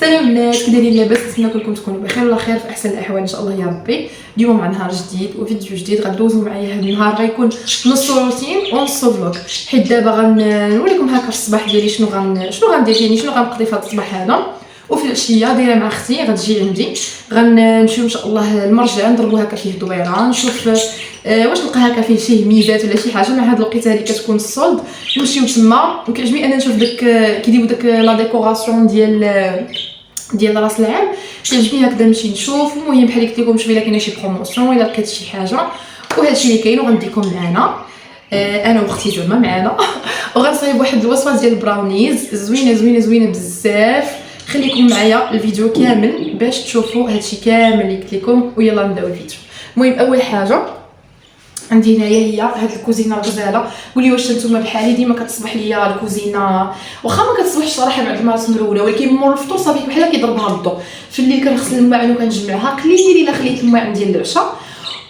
سلام البنات، كي دايرين لاباس؟ نتمنى كلكم تكونوا بخير ولا خير في احسن الاحوال ان شاء الله يا ربي. اليوم مع نهار جديد وفيديو جديد غندوزو معايا هذا النهار، غيكون نص روتين ونص فلوق. حيت دابا غنوريكم هكا الصباح ديالي شنو غندير، يعني شنو غنقضي في هذا الصباح هذا. وفي العشيه دايره مع اختي غتجي عندي، غنمشيو ان شاء الله المرجع نضربو هكا فيه دويره، نشوف واش نلقى هكا فيه شي ميزات ولا شي حاجه. مع هاد الوقيته هذه كتكون الصولد، نمشيو تما. وكيعجبني انا نشوف داك كيديروا داك لا ديكوراسيون ديال راس العام، كيعجبني هكذا نمشي نشوف. المهم بحال قلت لكم نشوف الا كاينه شي بروموسيون ولا لقيت شي حاجه، وهذا الشيء اللي كاين وغنديكم معنا انا واختي زعما معنا. وغنصايب واحد الوصفه ديال البراونيز زوينه زوينه زوينه بزاف. خليكم معايا الفيديو كامل باش تشوفوا هادشي كامل اللي قلت لكم، ويلا نبداو الفيديو. المهم اول حاجه عندي هنايا هي هاد الكوزينه الغزاله. قولي واش نتوما بحالي ديما كتصبح ليا الكوزينه، واخا ما كتصبحش صراحه بعد المرات مروله، ولكن مور الفطور صافي بحال كيضربها الضو. في الليل كنغسل الماعن وكنجمعها قليل الا خليت الماعن ديال العشاء،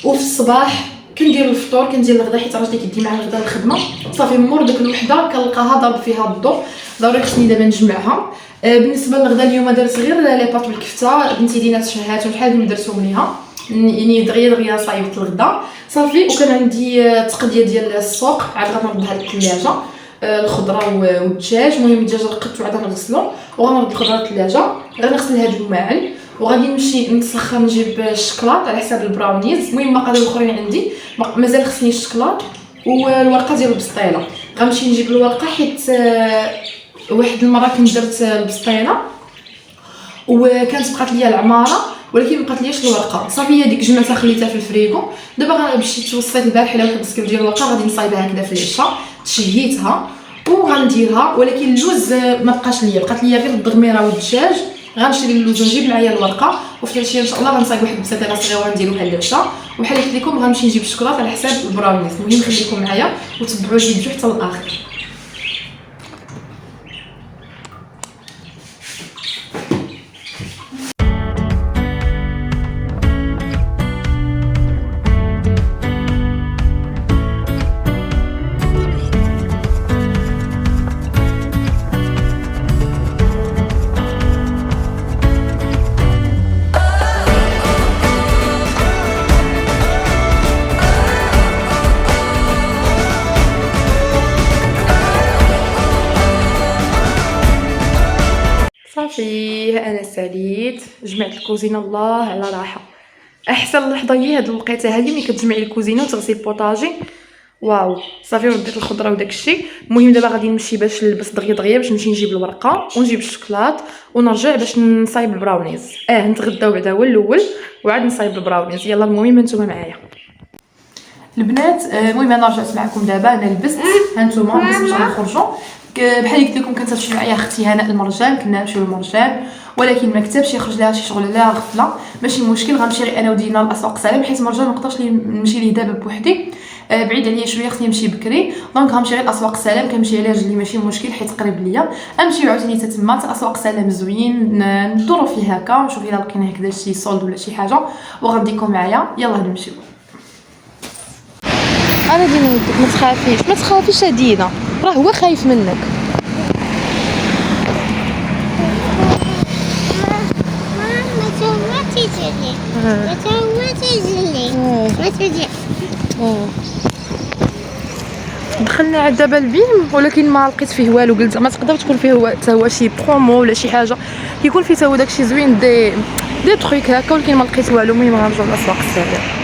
وفي الصباح كندير الفطور كندير الغدا، حيت راجلي كيدي معاه الغدا للخدمه. صافي مور ديك الوحده كنلقاها ضرب فيها الضو، ضروري خصني دابا نجمعها. بالنسبه للغدا اليوم درت غير لي باط بالكفته، بنتي دينا تشهات وشحال من درتهم ليها، يعني دغيا صايبت الغدا صافي. وكان عندي تقديه ديال السوق عاد غنردها للثلاجه، الخضره والدجاج. المهم الدجاج رقدته عاد غنغسلو وغنرد الخضره للثلاجه. غنغسل هاد الماعن وغادي نمشي نتسخن نجيب الشكلاط على حساب البراونيز. المهم مقادير اخرين عندي، مازال خصني الشكلاط والورقه ديال البسطيله. غنمشي نجيب الورقه حيت واحد المره كنت درت البسطيله وكانت بقات ليا العماره، ولكن مبقات لياش الورقه. صافي هذيك جمعتها خليتها في الفريغو. دابا مشيت توصيت البارح على واحد البسكيل ديال الورقه، غادي نصايبها هكذا في العشاء، تشهيتها وغنديرها. ولكن اللوز ما بقاش ليا، بقات ليا غير الضغميره والدجاج. غنشري اللوز ونجيب معايا الورقه، وفي العشيه ان شاء الله غنصايب واحد البساطه صغيره نديروها للعشاء. وبحال قلت لكم غنمشي نجيب الشكلاط على حساب البراونيز. المهم خليكم معايا وتبعوا الفيديو حتى الاخر. صافي انا ساليت جمعت الكوزينه، الله على راحه. احسن لحظه هي هاد الوقيته هادي ملي كتجمعي الكوزينه وتغسلي البوطاجي، واو صافي. رديت الخضره وداك الشيء. المهم دابا غادي نمشي باش نلبس دغيا باش نمشي نجيب الورقه ونجيب الشوكولات ونرجع باش نصايب البراونيز. نتغداو بعدا هو الاول وعاد نصايب البراونيز. يلا المهم نتوما معايا البنات. المهم انا رجعت معكم دابا، انا لبست هانتوما لبست باش نخرجوا. بحال قلت لكم كانت تمشي معايا اختي هنا المرجان، كنا نمشيو للمرجان ولكن ما كتبش يخرج لها شي شغل لا غفله. ماشي مشكل، غنمشي غير انا ودينا لاسواق سلام، حيت المرجان ما نقدرش نمشي ليه دابا بوحدي، بعيد عليا شويه، خصني نمشي بكري. دونك غنمشي غير لاسواق سلام، كنمشي على رجلي ماشي مشكل حيت قريب ليا. نمشيو عاوتاني حتى تما حتى اسواق سلام زوين، ندورو فيه هكا نشوف الا لقينا هكذا شي سولد ولا شي حاجه وغنديكم معايا. يلا نمشيو. انا دينا ودك ما تخافيش دينا، راه هو خايف منك. دخلنا عاد دابا البيم ولكن ما لقيت فيه والو، قلت ما تقدر تكون فيه حتى هو شي برومو ولا شي حاجه، كيكون فيه حتى هو داكشي زوين دي ترويك هكا، ولكن ما لقيت والو. المهم غنرجعوا لاسواق السلام.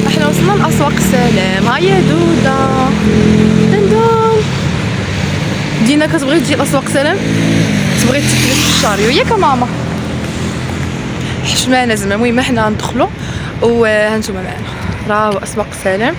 احنا وصلنا لاسواق السلام. هيا دوده دندون دينا، كتبغي تجي لاسواق السلام، تبغي تتلف في الشاريو ياك ماما، حشمانه زعما. المهم حنا ندخلوا وهانتوما معنا، راهو اسواق السلام.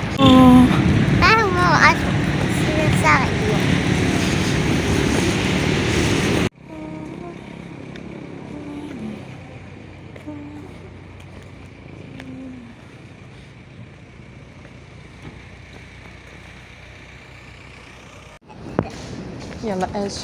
يلا اجي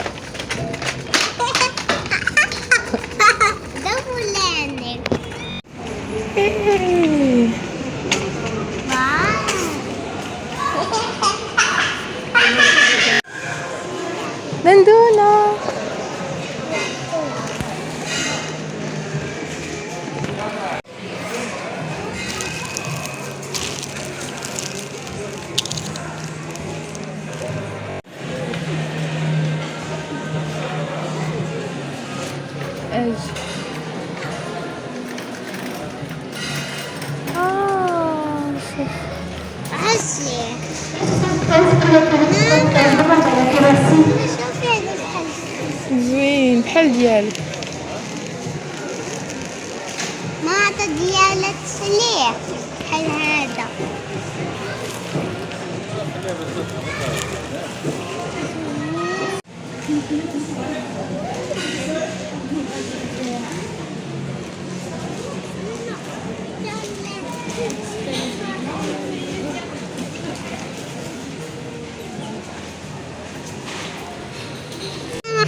دندونه. اجي شوف عسي زوين بحال ديالك. ما هذا ديالك سليح بحال هذا.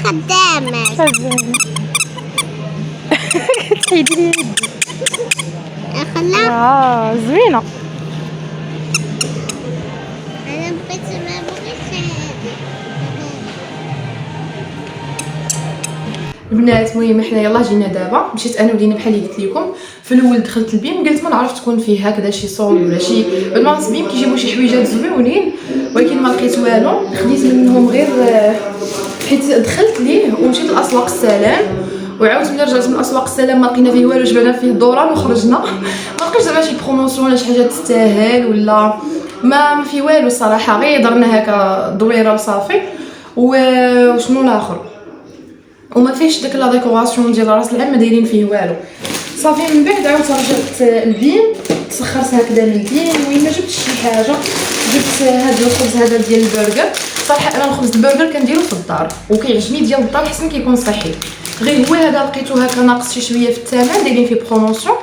خدامة تحيدي لي يدي. خلا زوينه. انا بغيت ما بغيتش. البنات المهم حنا يلاه جينا دابا، مشيت انا ولينا بحال اللي قلت لكم. في الاول دخلت البيم قلت ما نعرف تكون فيه هكذا شي صول ولا شي، بالماس بيم كيجيبوا شي حويجات زوينين، ولكن ما لقيت والو. خديت منهم غير حيت دخلت ليه ومشيت لاسواق السلام، وعاود ملي رجعت من اسواق السلام ما لقينا فيه والو، جبنا فيه دوران وخرجنا. ما لقيتش زعما شي بروموسيون ولا شي حاجه تستاهل ولا ما في والو الصراحه، غير درنا هكا دويره وصافي. وشنو الاخر، وما فيش داك لا ديكوراسيون ديال راس العام، ما دايرين فيه والو صافي. من بعد عاود رجعت البيم، تسخرت هكذا من البيم. المهم ما جبتش شي حاجه، جبت هذا الخبز هذا ديال البرجر. صراحه انا الخبز البرجر كنديرو في الدار وكيعجبني، ديال الدار حسن كيكون صحي. غير هو هذا لقيتو هكا ناقص شي شويه في الثمن، دايرين فيه بروموسيون.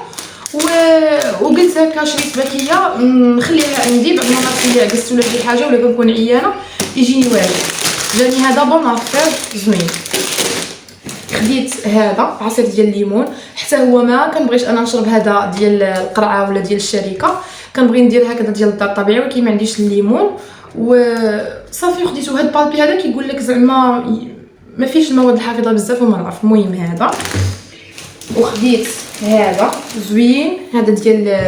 وقلت هكا شريت باكيه نخليها عندي بعد ما نطلع عكست ولا شي حاجه ولا كنكون عيانه يجيني والو. جاني هذا بون افير زوين. خديت هذا عصير ديال الليمون، حتى هو ما كنبغيش انا نشرب هذا ديال القرعه ولا ديال الشركه، كنبغي ندير هكذا ديال الدار طبيعي، ولكن ما عنديش الليمون وصافي. خديتو هاد البابي هذا كيقول لك زعما ما فيش المواد الحافظه بزاف وما نعرف. المهم هذا، وخديت هذا زوين هذا ديال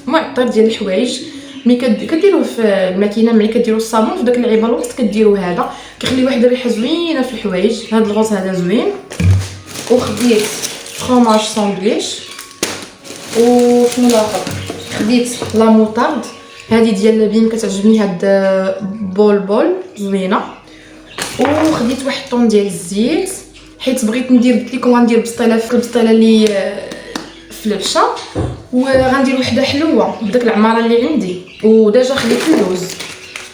معطر ديال الحوايج، ملي كديروه في الماكينه، ملي كديروا الصابون في داك اللعيبه الوسط كديروا هذا، كيخلي واحد الريحه زوينه في الحوايج. هذا الغوص هذا زوين. وخديت فرomاج ساندويتش. وشنو الاخر، خديت لا موطارد هذه ديال البيم كتعجبني، هاد بول زوينه. وخديت واحد طون ديال الزيت حيت بغيت ندير، قلت لكم غندير بسطيله في البسطيله اللي في العشاء، وغندير وحده حلوه بداك العماره اللي عندي. وديجا خديت اللوز،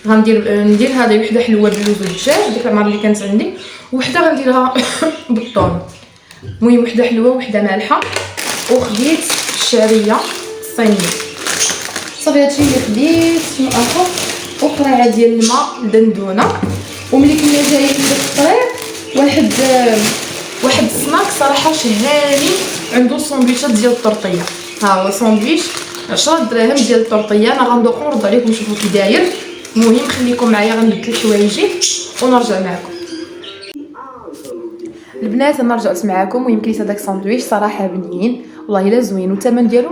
ندير هذه وحده حلوه باللوز والدجاج ديك العماره اللي كانت عندي، وحده غنديرها بالطون. المهم وحده حلوه وحده مالحه. وخديت الشعريه الصينيه. صافي هادشي اللي خديت. شنو اخر، وقرعه ديال الماء دندونه. وملي كنا جايين في الطريق واحد السناك صراحه شهاني، عنده ساندويتشات ديال الطرطيه. ها هو ساندويتش 10 دراهم ديال الطرطيه. انا غندوق ونرد عليكم نشوفوا كي داير. المهم خليكم معايا، غنبدل حوايجي ونرجع معكم. البنات انا رجعت معكم، ويمكن لي هذاك الساندويتش صراحه بنين والله الا زوين، والثمن ديالو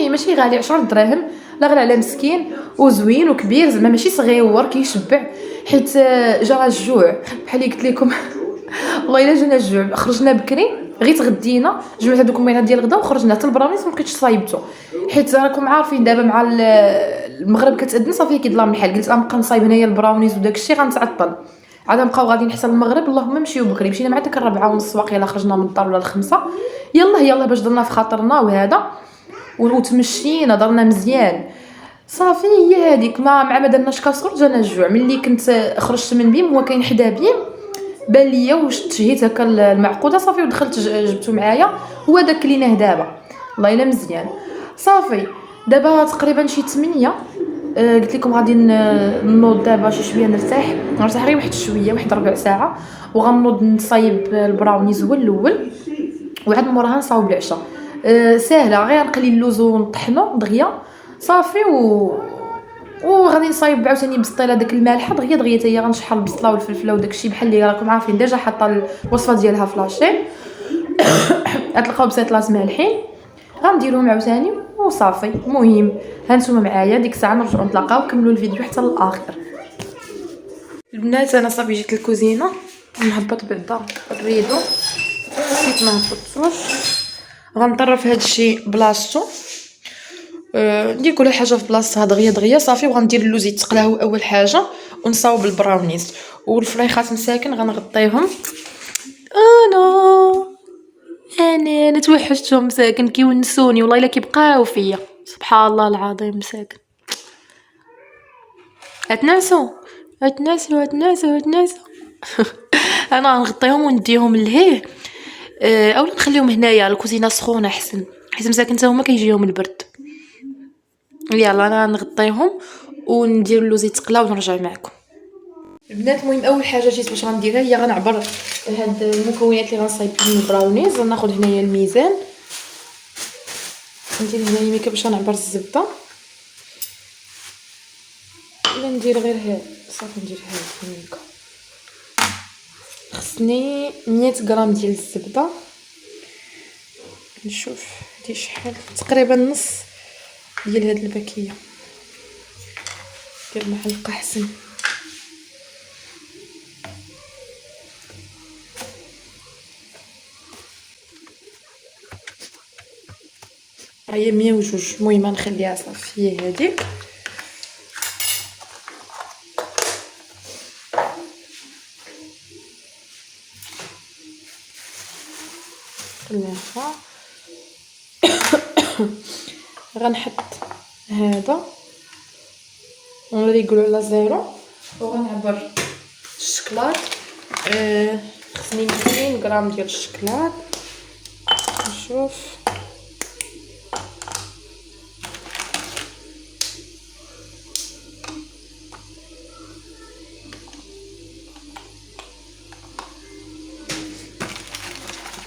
ماشي غالي، 10 دراهم لا غير على مسكين، وزوين وكبير زعما ماشي صغيور كيشبع. حيت جرى الجوع بحال اللي قلت لكم والله الا جانا الجوع. خرجنا بكري غير تغدينا، جمعت هذوك المينات ديال الغدا وخرجنا حتى البراونيز ما بقيتش صايبته، حيت راكم عارفين دابا مع المغرب كتأذن صافي كيظلم الحال. قلت غنبقى نصايب هنايا البراونيز وداك الشيء غنتعطل، عاد نبقاو غاديين حتى المغرب. اللهم نمشيو بكري. مشينا مع داك 4:30 واقيلا خرجنا من الدار ولا 5. يلا باش درنا في خاطرنا وهذا، وتمشينا درنا مزيان صافي. هي هذيك ما درناش كاسرول، جانا الجوع. ملي كنت خرجت من بيم، هو كاين حدا بيم، بان ليا واش تشهيت هكا المعقوده صافي، ودخلت جبتو معايا. هو داك كليناه دابا والله الا مزيان صافي. دابا تقريبا شي 8. قلت لكم غادي نوض دابا شي شويه نرتاح غير واحد شويه، واحد ربع ساعه، وغنوض نصايب البراونيز هو الاول، وعاد موراها نصاوب العشاء. ساهله، غير نقلي اللوز ونطحنو دغيا صافي. وغادي نصايب عاوتاني بسطيله داك المالحه دغيا حتى هي. غنشحر البصله والفلفله وداك الشيء بحال اللي راكم عارفين، ديجا حاطه الوصفه ديالها في لاشين. غتلقاو بسيطلات مالحين غنديرهم عاوتاني وصافي. المهم هانتوما معايا ديك الساعه نرجعوا نتلاقاو ونكملوا الفيديو حتى للاخر. البنات انا صافي جيت للكوزينه نهبط بعدا الريدو، نسيت ما هبطوش. غنطرف هاد الشيء بلاصتو. ندير كل حاجه في بلاصتها دغيا صافي. وغندير اللوز يتقلاو اول حاجه ونصاوب البراونيز. والفريخات مساكن غنغطيهم. انا نتوحشتهم مساكن كيونسوني والله الا كيبقاو فيا. سبحان الله العظيم مساكن. اتناسو انا غنغطيهم ونديهم لهيه. اولا نخليهم هنايا الكوزينه سخونه احسن، حيت مساكن حتى هما كيجيهم البرد. يلا انا نغطيهم وندير اللوز يتقلاو ونرجع معكم البنات. المهم اول حاجه جيت باش غنديرها هي غنعبر هاد المكونات اللي غنصايب بهم البراونيز. غناخذ هنايا الميزان، ندير هنايا ميكا باش غنعبر الزبده، ولا ندير غير هاد صافي. ندير هاد الميكا. خصني 100 غرام ديال الزبده. نشوف هادي شحال، تقريبا نص ديال هاد الباكيه. دير معلقه احسن. هي 102. المهم نخليها صافي هادي. خليها. غنحط هذا ولا يقولوا على زيرو. وغنعبر الشكلاط. خصني 200 غرام ديال الشكلاط. نشوف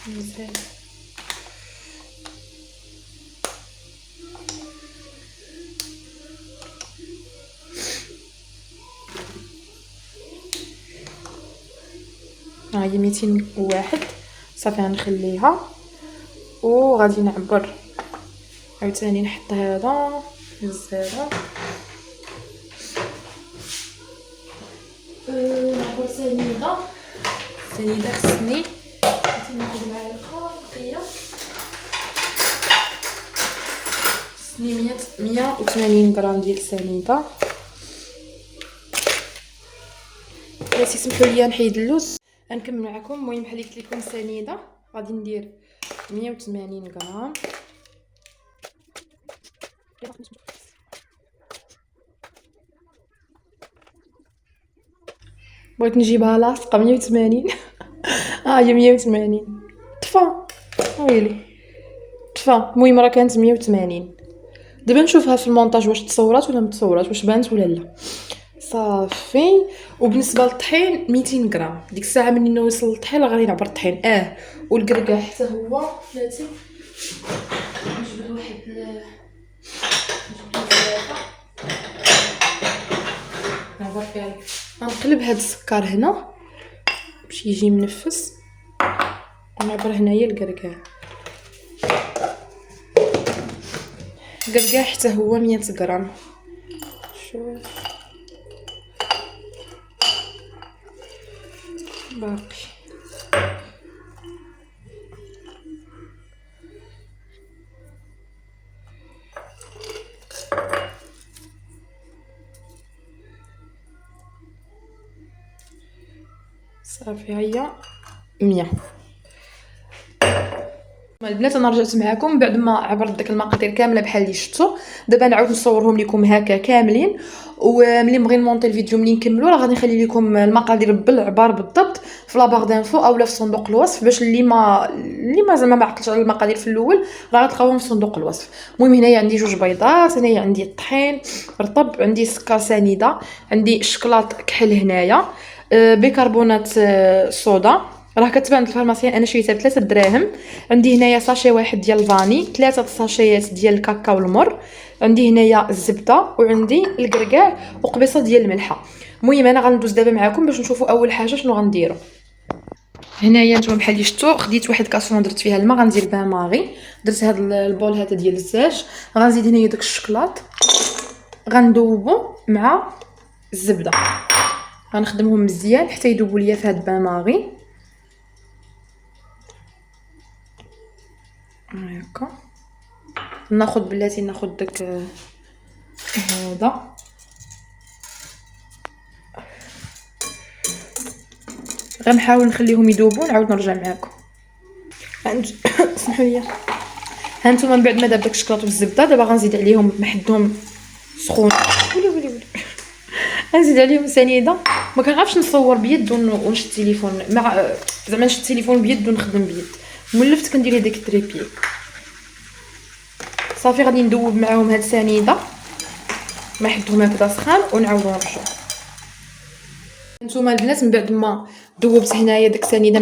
مزيان. هاهي 201 صافي. غنخليها وغادي نعبر عاوتاني. نحط هذا الزيرو. نعبر سنيده خصني ناخذ معلقه نقيه. خصني 180 غرام ديال السنيده. بلاتي سمحوا لي نحيد اللوز. غنكمل معكم. المهم بحال قلت لكم سنيده غادي ندير 180 غرام. بغيت نجيبها لاصقه 180. هي 180 طفا. ويلي طفا. المهم راه كانت 180. دابا نشوفها في المونتاج واش تصورات ولا ما تصورات، واش بانت ولا لا. صافي. وبالنسبه للطحين 200 غرام. ديك الساعه مني نوصل للطحين غادي نعبر الطحين. والكركاع حتى هو بلاتي. نجبد واحد نعبر فيها. غنقلب هاد السكر هنا باش يجي منفس. ونعبر هنايا الكركاع. الكركاع حتى هو 100 غرام. شوف باقي. صافي هيا 100. البنات انا رجعت معكم بعد ما عبرت داك المقادير كامله بحال اللي شفتوا. دابا نعاود نصورهم لكم هكا كاملين. وملي نبغي نمونطي الفيديو ملي نكملوا راه غادي نخلي لكم المقادير بالعبار بالضبط في لاباغ دانفو اولا في صندوق الوصف، باش اللي ما زعما ما عقلتش على المقادير في الاول راه غتلقاوهم في صندوق الوصف. المهم هنايا عندي 2 بيضات، هنايا عندي الطحين رطب، عندي سكر سنيده، عندي شكلاط كحل هنايا، بيكربونات صودا راه كتبان عند الفارماسيان. انا شريتها ب3 دراهم. عندي هنايا ساشي واحد ديال الفاني، 3 ساشيات ديال الكاكاو المر، عندي هنايا الزبده، وعندي الكركاع وقبيصه ديال الملحه. المهم انا غندوز دابا معكم باش نشوفوا اول حاجه شنو غنديروا. هنايا نتوما بحال اللي شفتوا خديت واحد كاسرون درت فيها الماء. غندير بان ماغي. درت هذا البول هذا ديال الزاج. غنزيد هنايا داك الشكلاط غندوبو مع الزبده. غنخدمهم مزيان حتى يذوبوا ليا في هذا بان ماغي. هكا ناخد بلاتي ناخد داك هذا غنحاول نخليهم يذوبوا نعاود نرجع معاكم. اسمحوا لي. ها نتوما من بعد ما داب داك الشكلاط والزبده دابا غنزيد عليهم محدهم سخون. ولي غنزيد عليهم سنيده. ما كنعرفش نصور بيد ونشد التليفون مع زعما نشد التليفون بيد ونخدم بيد. مولفت كندير هذاك التريبي صافي. غادي ندوب معاهم هاد السنيده محدهم هكذا سخان ونعاودو نرجعو. نتوما البنات من بعد ما ذوبت هنايا داك السنيده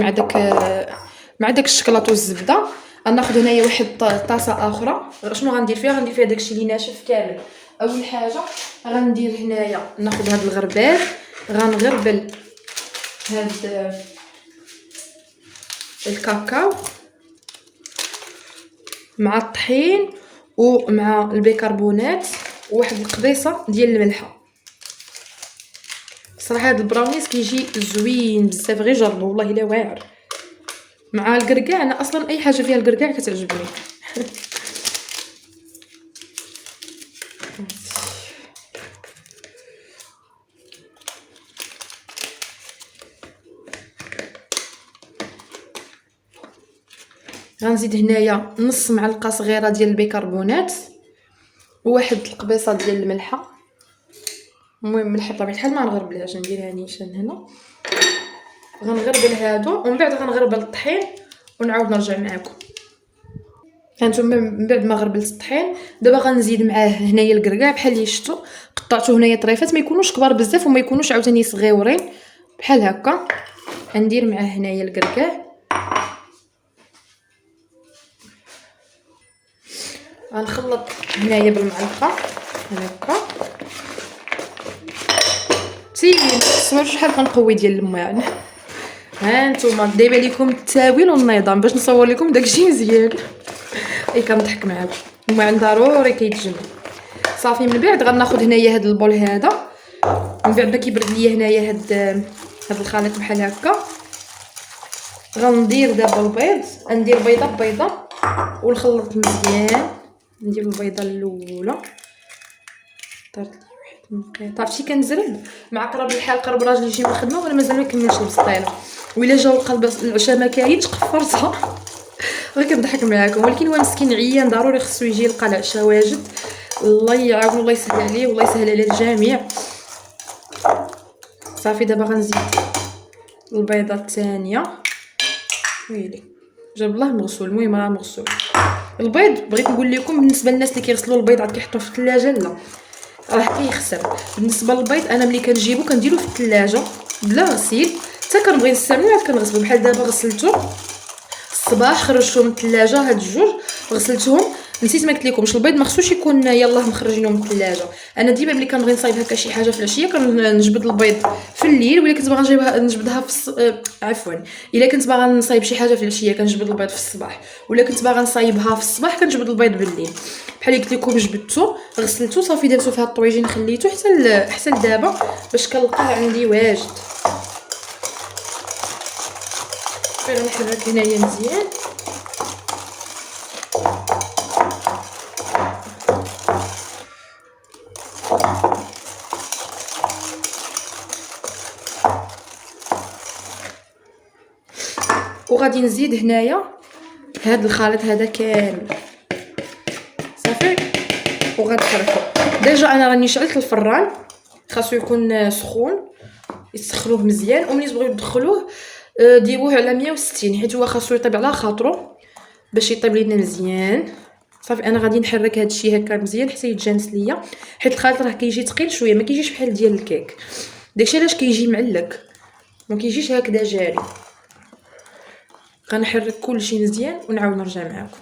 مع داك الشكلاط والزبده غناخذ هنايا واحد طاسه اخرى. شنو غندير فيها؟ غندير فيها داكشي اللي ناشف كامل. اول حاجه غندير هنايا ناخذ هاد الغربال غنغربل هاد الكاكاو مع الطحين ومع البيكربونات وواحد القبيصه ديال الملحه. صراحه هاد البراونيز كيجي زوين بزاف، غير جربوا والله الا واعر. مع الكركاع انا اصلا اي حاجه فيها الكركاع كتعجبني. غنزيد هنايا نص معلقه صغيره ديال البيكربونات وواحد القبيصه ديال الملحه. المهم الملحه بطبيعه الحال ما نغربلهاش، نديرها نيشان هنا. غنغربل هادو ومن بعد غنغربل الطحين ونعاود نرجع معاكم. هانتوما من بعد ما غربلت الطحين دابا غنزيد معاه هنايا الكركاع بحال اللي شفتوا قطعته هنايا طريفات، ما يكونوش كبار بزاف وما يكونوش عاوتاني صغيورين بحال هكا. غندير معاه هنايا الكركاع غنخلط هنايا بالمعلقه هكا. ما تصورش شحال كنقوي ديال الماعن. ها نتوما دايما ليكم التاويل والنظام باش نصور لكم داكشي مزيان. كنضحك معاكم. الماعن ضروري كيتجمع. صافي من بعد غناخذ هنايا هاد البول هذا. من بعد ما كيبرد ليا هنايا هاد الخليط بحال هكا غندير دابا البيض. ندير بيضه بيضه ونخلط مزيان. ندير البيضه الاولى طرت لي واحد المقيطه عرفتي كنزرب مع قرب الحال قرب راجلي يجي من الخدمه وانا مازال ما كملتش البسطيله ولا جاو القلب العشاء ما كاينش قفرتها. غير كنضحك معاكم ولكن هو مسكين عيان ضروري خصو يجي يلقى العشاء واجد. الله يعاون الله يسهل عليه والله يسهل على الجميع. صافي دابا غنزيد البيضه الثانيه. ويلي جاب الله مغسول. المهم راه مغسول البيض. بغيت نقول لكم بالنسبه للناس اللي كيغسلوا البيض عاد كيحطوه في الثلاجه لا راه كيخسر. بالنسبه للبيض انا ملي كنجيبو كنديرو في الثلاجه بلا غسيل حتى كنبغي نستعملو عاد كنغسلو. بحال دابا غسلته الصباح خرجتهم من الثلاجه هاد الجوج غسلتهم. نسيت ما قلت لكمش البيض ما خصوش يكون يلاه مخرجينه من الثلاجه. انا ديما ملي كنبغي نصايب هكا شي حاجه في العشيه كنجبد البيض في الليل ولا كنت باغا نجبدها في عفوا الا كنت باغا نصايب شي حاجه في العشيه كنجبد البيض في الصباح ولا كنت باغا نصايبها في الصباح كنجبد البيض بالليل. بحال قلت لكم جبدته غسلته صافي درتو في هاد الطويجين خليته حتى لدابا باش كنلقاه عندي واجد. غنحرك هنايا مزيان. وغادي نزيد هنايا هاد الخليط هذا كامل صافي وغنحركو. ديجا انا راني شعلت الفران خاصو يكون سخون يسخنوه مزيان وملي تبغيو تدخلوه ديروه على 160 حيت هو خاصو يطيب على خاطرو باش يطيب لينا مزيان. صافي انا غادي نحرك هاد الشيء هكا مزيان حتى يتجانس ليا حيت الخليط راه كيجي ثقيل شويه ما كيجيش بحال ديال الكيك. داكشي علاش كيجي معلك ما كيجيش هكذا جاري. غنحرك كلشي مزيان ونعاود نرجع معاكم.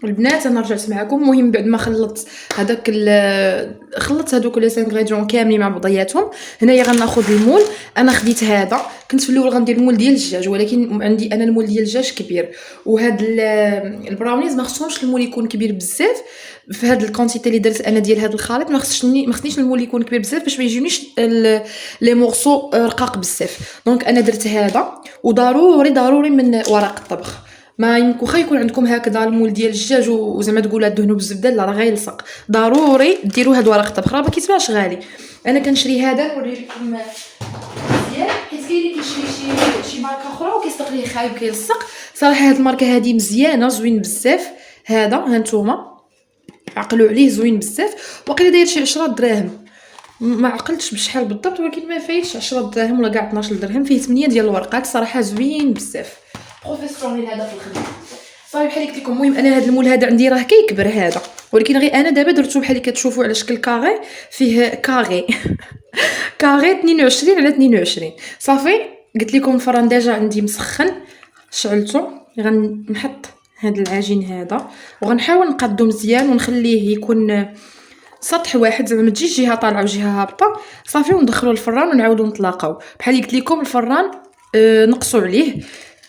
البنات انا رجعت معكم. المهم بعد ما خلطت هذوك لي سانغريديون كاملين مع بعضياتهم هنايا غناخذ المول. انا خديت هذا كنت في الاول غندير المول ديال الدجاج ولكن عندي انا المول ديال الدجاج كبير وهاد البراونيز ما خصهمش المول يكون كبير بزاف. في هاد الكونتيتي اللي درت انا ديال هاد الخليط ما خصنيش المول يكون كبير بزاف باش ما يجيونيش لي مورسو رقاق بزاف. دونك انا درت هذا وضروري من ورق الطبخ ما يمكن واخا يكون عندكم هكذا المول ديال الدجاج وزعما تقولوا دهنوا بالزبده، لا راه غيلصق. ضروري ديروا هاد ورق الطبخ، راه ما كيتباعش غالي. انا كنشري هذا نوري لكم مزيان، حيت كاين اللي كيشري شي ماركه اخرى وكيصدق ليه خايب كيلصق. صراحه هاد الماركه هذه مزيانه زوين بزاف. هذا ها نتوما عقلوا عليه زوين بزاف، وقيلا داير شي 10 دراهم، ما عقلتش بشحال بالضبط ولكن ما فايتش 10 دراهم ولا كاع 12 درهم. فيه 8 ديال الورقات، صراحه زوين بزاف، بروفيسيونيل هذا في الخدمه. صافي بحال قلت لكم. المهم انا هذا المول هذا عندي راه كيكبر هذا، ولكن غير انا دابا درتو بحال اللي كتشوفوا على شكل كاري، فيه كاري كاري 22 على 22. صافي قلت لكم الفران ديجا عندي مسخن، شعلته. غنحط هذا العجين هذا وغنحاول نقادو مزيان ونخليه يكون سطح واحد، زعما ما تجيش جهه طالعه وجهه هابطه. صافي وندخلو الفران ونعاودو نطلاقاو. بحال قلت لكم الفران نقصوا عليه،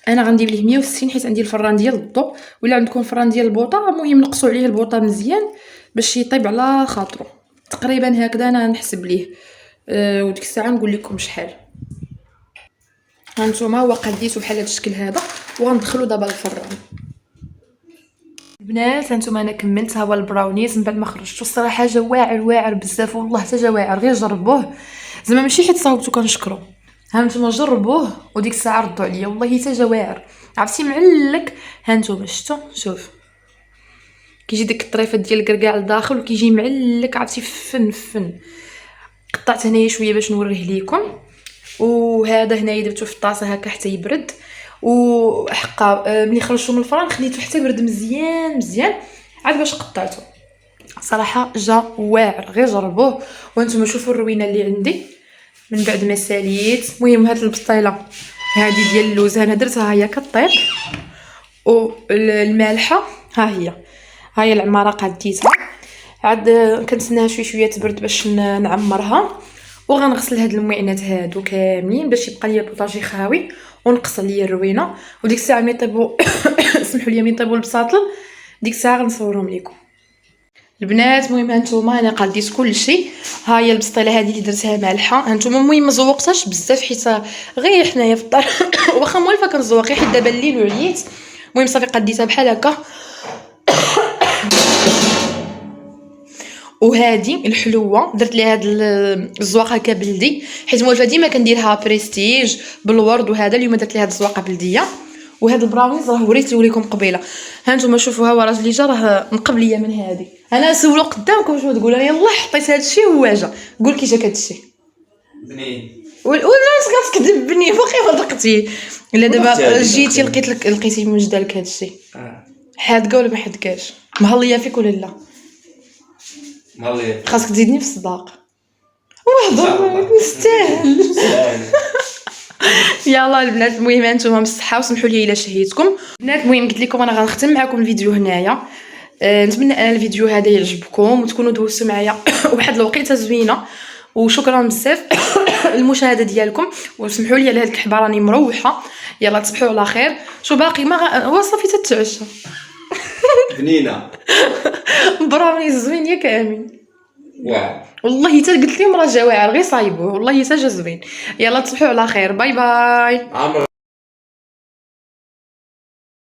انا غندير ليه 160 حيت عندي الفران ديال الضو، ولا عندكم فران ديال البوطه. المهم نقصوا عليه البوطه مزيان باش يطيب على خاطرو. تقريبا هكذا انا نحسب ليه. وديك الساعه نقول لكم شحال. هانتوما هو قديتو بحال هذا الشكل هذا، وغندخلو دابا الفران. البنات هانتوما انا كملت. ها هو البراونيز من بعد ما خرجتو. الصراحه جا واعر بزاف والله، حتى جا واعر. غير جربوه زعما ماشي حيت صاوبتو كنشكرو. هانتوما جربوه وديك الساعه ردوا عليا والله حتى جا واعر. عرفتي معلك. هانتوما شفتو، شوف كيجي ديك الطريفه ديال الكركاع لداخل وكيجي معلك، عرفتي فن. قطعت هنايا شويه باش نوريه لكم، وهذا هنايا درتو في الطاسه هكا حتى يبرد. وحقا ملي خرجتو من الفران خليته حتى يبرد مزيان عاد باش قطعته. صراحه جا واعر، غير جربوه. وانتم شوفوا الروينه اللي عندي من بعد ما ساليت. المهم هاد البسطيله هذه ديال اللوز انا درتها هي كطيب، والمالحه ها هي العماره قاديتها. عاد كنتسناها شويه تبرد باش نعمرها. وغنغسل هاد المعينات هادو كاملين باش يبقى ليا البوطاجي خاوي، ونقص ليا الروينه. وديك الساعه ملي يطيبوا سمحوا لي ملي يطيبوا البساطل ديك الساعه غنصورهم لكم البنات. المهم هانتوما انا قاديت كلشي. ها هي البسطيله هذه اللي درتها مالحه. هانتوما المهم ما زوقتهاش بزاف حيت غير حنايا في الدار واخا موالفه كنزوق حيت دابا الليل وعييت. المهم صافي قديتها بحال هكا. وهذه الحلوه درت ليها هاد الزواق هكا بلدي، حيت موالفه ديما كنديرها بريستيج بالورد وهذا. اليوم درت ليها هاد الزواقه بلديه. وهاد البراونيز راه وريته لكم قبيله. هانتوما شوفوا، ها هو راجلي جا راه نقب ليا من هذه. انا سولو قدامكم واش تقول انا يلاه حطيت هاد الشيء وهو جا. قول كي جاك هاد الشيء بنين ولا كتكذب بني باقي ما دقتي. الا دابا جيتي لقيتي موجده لك هاد الشيء حادقه ولا ما حادقاش؟ مهليه فيك ولا لا؟ مهليه. خاصك تزيدني في الصداق. وهضر نستاهل. يلا البنات المهم هانتوما بالصحه وسمحوا لي الا شهيتكم البنات. المهم قلت لكم انا غنختم معكم الفيديو هنايا. نتمنى ان الفيديو هذا يعجبكم وتكونوا دوزتوا معايا واحد الوقيته زوينه. وشكرا بزاف المشاهده ديالكم. وسمحوا لي على هاد الكحبه راني مروحه. يلا تصبحوا على خير. شو باقي ما هو صافي تتعشى بنينه براونيز زوين ياك امين. واعر والله حتى قلت لهم راه جا واعر غير صايبوه والله حتى جا زوين. يلا تصبحوا على خير. باي باي. عمرو